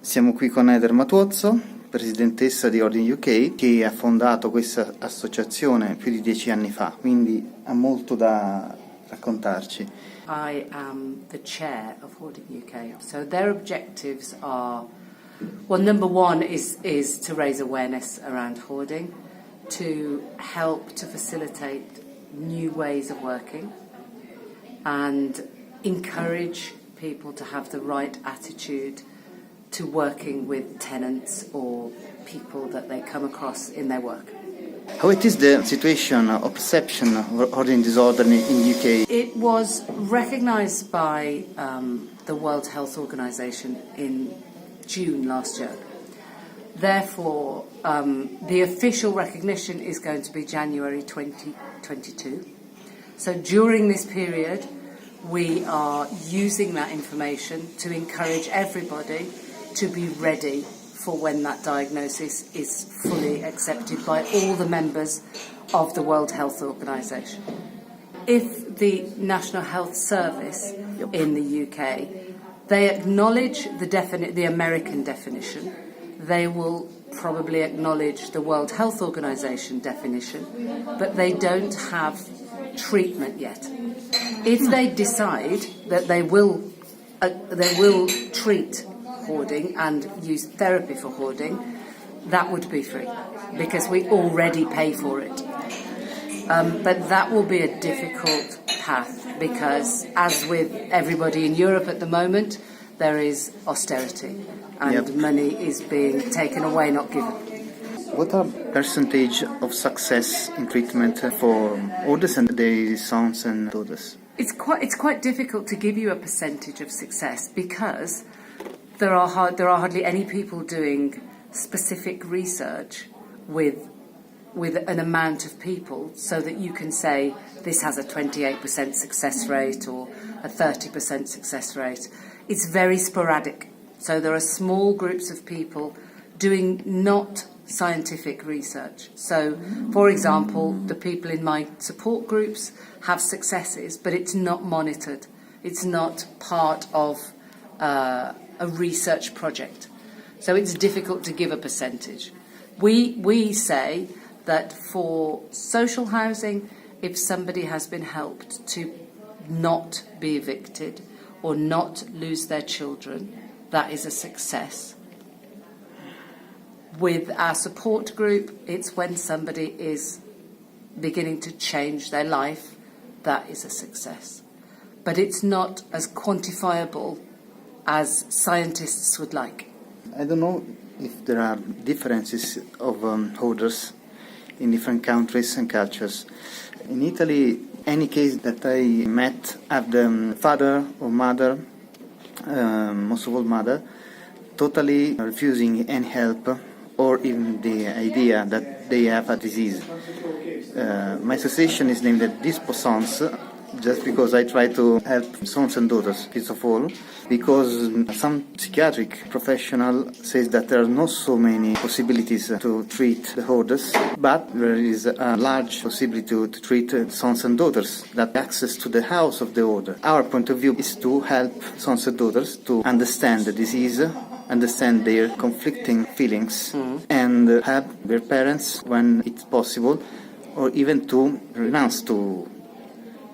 Siamo qui con Matuozzo, presidentessa di HoardingUK, che ha fondato questa associazione più di 10 anni fa, quindi ha molto da raccontarci. I am the chair of HoardingUK. So their objectives are, well, number one is to raise awareness around hoarding, to help to facilitate new ways of working and encourage people to have the right attitude to working with tenants or people that they come across in their work. How it is the situation or perception of hoarding disorder in UK? It was recognised by the World Health Organization in June last year. Therefore, the official recognition is going to be January 2022. So during this period, we are using that information to encourage everybody to be ready for when that diagnosis is fully accepted by all the members of the World Health Organization. If the National Health Service in the UK, they acknowledge the American definition, they will probably acknowledge the World Health Organization definition, but they don't have treatment yet. If they decide that they will treat hoarding and use therapy for hoarding, that would be free because we already pay for it. But that will be a difficult path because, as with everybody in Europe at the moment, there is austerity and money is being taken away, not given. What are percentage of success in treatment for hoarders and their sons and daughters? It's quite difficult to give you a percentage of success because there are hardly any people doing specific research with an amount of people so that you can say this has a 28% success rate or a 30% success rate. It's very sporadic. So there are small groups of people doing not scientific research. So, for example, the people in my support groups have successes, but it's not monitored. It's not part of a research project. So it's difficult to give a percentage. We say that for social housing, if somebody has been helped to not be evicted or not lose their children, that is a success. With our support group, it's when somebody is beginning to change their life, that is a success. But it's not as quantifiable as scientists would like. I don't know if there are differences of hoarders in different countries and cultures. In Italy, any case that I met have the father or mother, most of all mother, totally refusing any help or even the idea that they have a disease. My association is named DispoSons, just because I try to help sons and daughters, first of all, because some psychiatric professional says that there are not so many possibilities to treat the hoarders, but there is a large possibility to treat sons and daughters, that access to the house of the hoarder. Our point of view is to help sons and daughters to understand the disease, understand their conflicting feelings, and help their parents when it's possible, or even to renounce to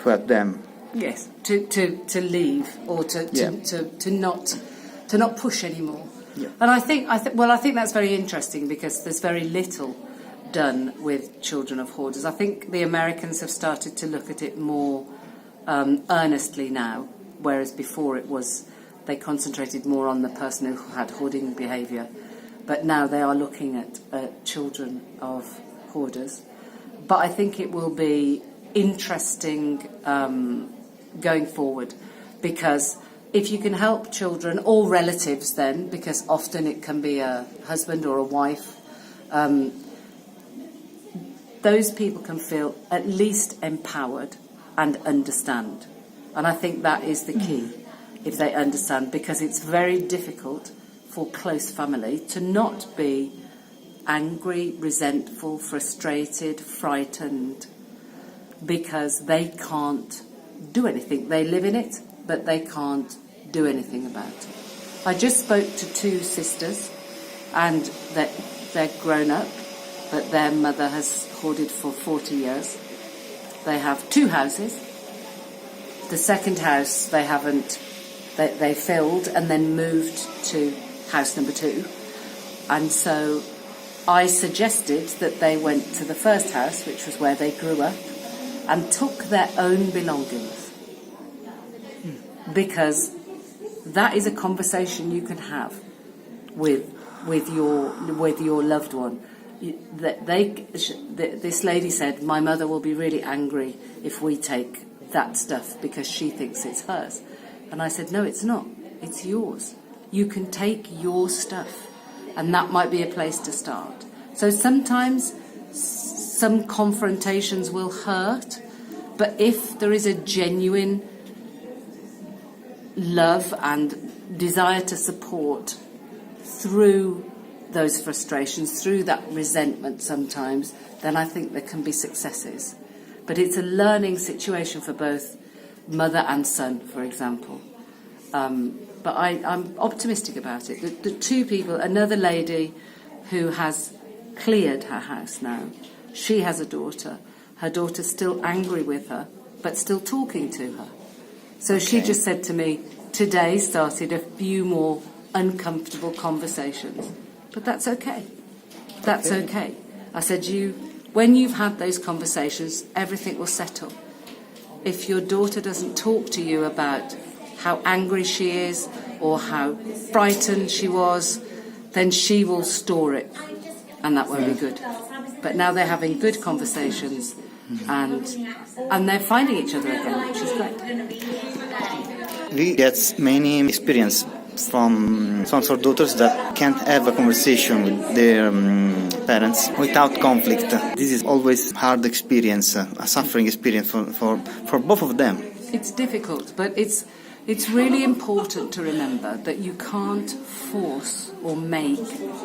help them. Yes, to leave or to not push anymore. Yeah. And I think that's very interesting because there's very little done with children of hoarders. I think the Americans have started to look at it more earnestly now, whereas before they concentrated more on the person who had hoarding behaviour. But now they are looking at children of hoarders. But I think it will be interesting going forward, because if you can help children or relatives then, because often it can be a husband or a wife, those people can feel at least empowered and understand. And I think that is the key, if they understand, because it's very difficult for close family to not be angry, resentful, frustrated, frightened, because they can't do anything. They live in it, but they can't do anything about it. I just spoke to two sisters, and they're grown up, but their mother has hoarded for 40 years. They have two houses. The second house they filled and then moved to house number 2. And so I suggested that they went to the first house, which was where they grew up, and took their own belongings. Because that is a conversation you can have with your loved one. This lady said, my mother will be really angry if we take that stuff because she thinks it's hers. And I said, no, it's not. It's yours. You can take your stuff. And that might be a place to start. So sometimes some confrontations will hurt, but if there is a genuine love and desire to support through those frustrations, through that resentment sometimes, then I think there can be successes. But it's a learning situation for both mother and son, for example. But I'm optimistic about it. The two people, another lady who has cleared her house now, she has a daughter. Her daughter's still angry with her, but still talking to her. So she just said to me, today started a few more uncomfortable conversations. But that's okay. That's okay. I said, when you've had those conversations, everything will settle. If your daughter doesn't talk to you about how angry she is or how frightened she was, then she will store it, and that won't be good. But now they're having good conversations, and they're finding each other again, which is great. We get many experience from sons or daughters that can't have a conversation with their parents without conflict. This is always hard experience, a suffering experience for both of them. It's difficult, but it's really important to remember that you can't force or make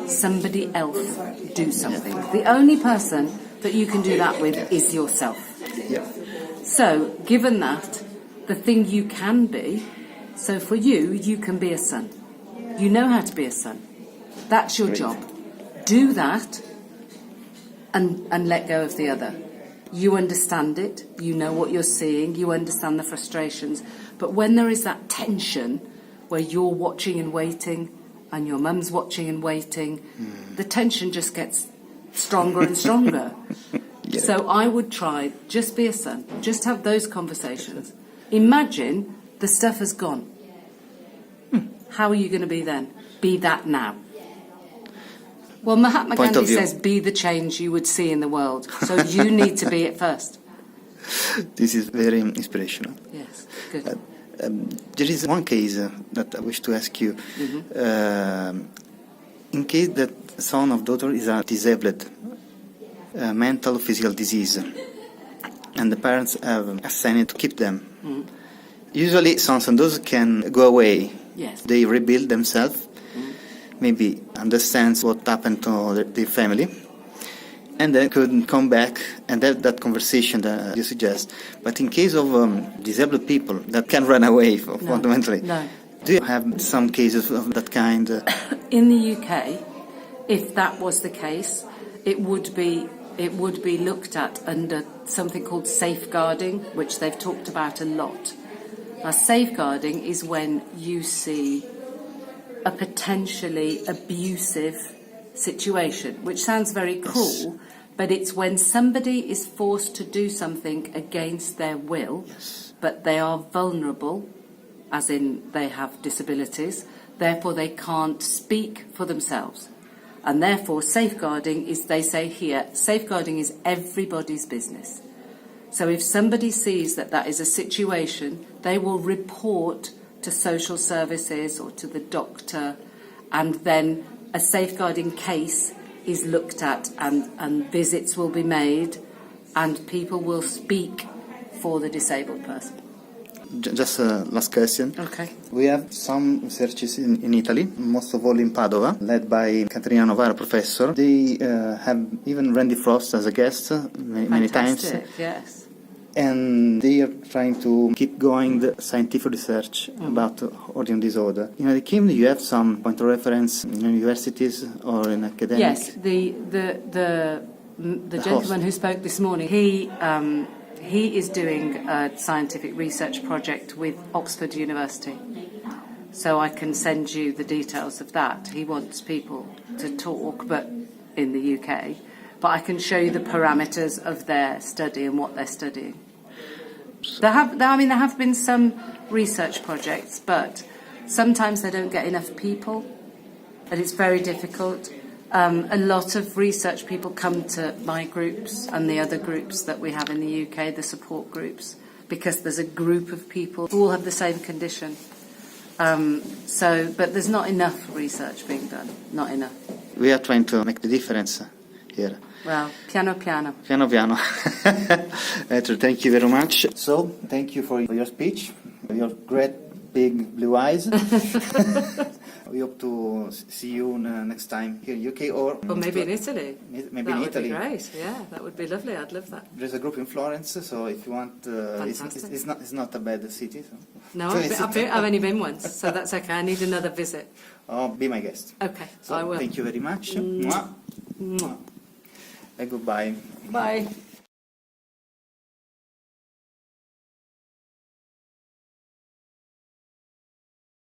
somebody else do something. The only person that you can do that with is yourself. Yeah. So, given that, the thing you can be, so for you can be a son. You know how to be a son. That's your job. Do that and let go of the other. You understand it, you know what you're seeing, you understand the frustrations. But when there is that tension where you're watching and waiting and your mum's watching and waiting, the tension just gets stronger and stronger. Yeah. So I would try, just be a son, just have those conversations. Imagine the stuff has gone. How are you going to be then? Be that now. Well, Mahatma Gandhi says, be the change you would see in the world. So you need to be it first. This is very inspirational. Yes, good. There is one case that I wish to ask you. In case that son or daughter is a disabled, mental or physical disease, and the parents have assigned to keep them. Usually sons and daughters can go away. Yes. They rebuild themselves, maybe understand what happened to their family, and then could come back and have that conversation that you suggest. But in case of disabled people that can run away fundamentally, do you have some cases of that kind? In the UK, if that was the case, it would be looked at under something called safeguarding, which they've talked about a lot. Now, safeguarding is when you see a potentially abusive situation, which sounds very cruel, but it's when somebody is forced to do something against their will, but they are vulnerable, as in they have disabilities, therefore they can't speak for themselves. And therefore safeguarding is, they say here, safeguarding is everybody's business. So if somebody sees that that is a situation, they will report to social services or to the doctor, and then a safeguarding case is looked at, and visits will be made, and people will speak for the disabled person. Just a last question. Okay. We have some researches in Italy, most of all in Padova, led by Caterina Novara, professor. They have even Randy Frost as a guest many times. Yes. and they are trying to keep going the scientific research about hoarding disorder. In the Kingdom, you have some point of reference in universities or in academic? Yes, the gentleman who spoke this morning, he is doing a scientific research project with Oxford University. So I can send you the details of that. He wants people to talk, but in the UK. But I can show you the parameters of their study and what they're studying. There have been some research projects, but sometimes they don't get enough people, and it's very difficult. A lot of research people come to my groups and the other groups that we have in the UK, the support groups, because there's a group of people who all have the same condition. But there's not enough research being done, not enough. We are trying to make the difference here. Well, piano piano. Piano piano. Thank you very much. So, thank you for your speech, your great big blue eyes. We hope to see you next time here in UK or maybe in Italy. Maybe in Italy. That would be great. Yeah, that would be lovely. I'd love that. There's a group in Florence, so if you want, it's not a bad city. So. No, I've only been once, so that's okay. I need another visit. Oh, be my guest. Okay, so I will. Thank you very much. Mwah. Mwah. And goodbye. Bye.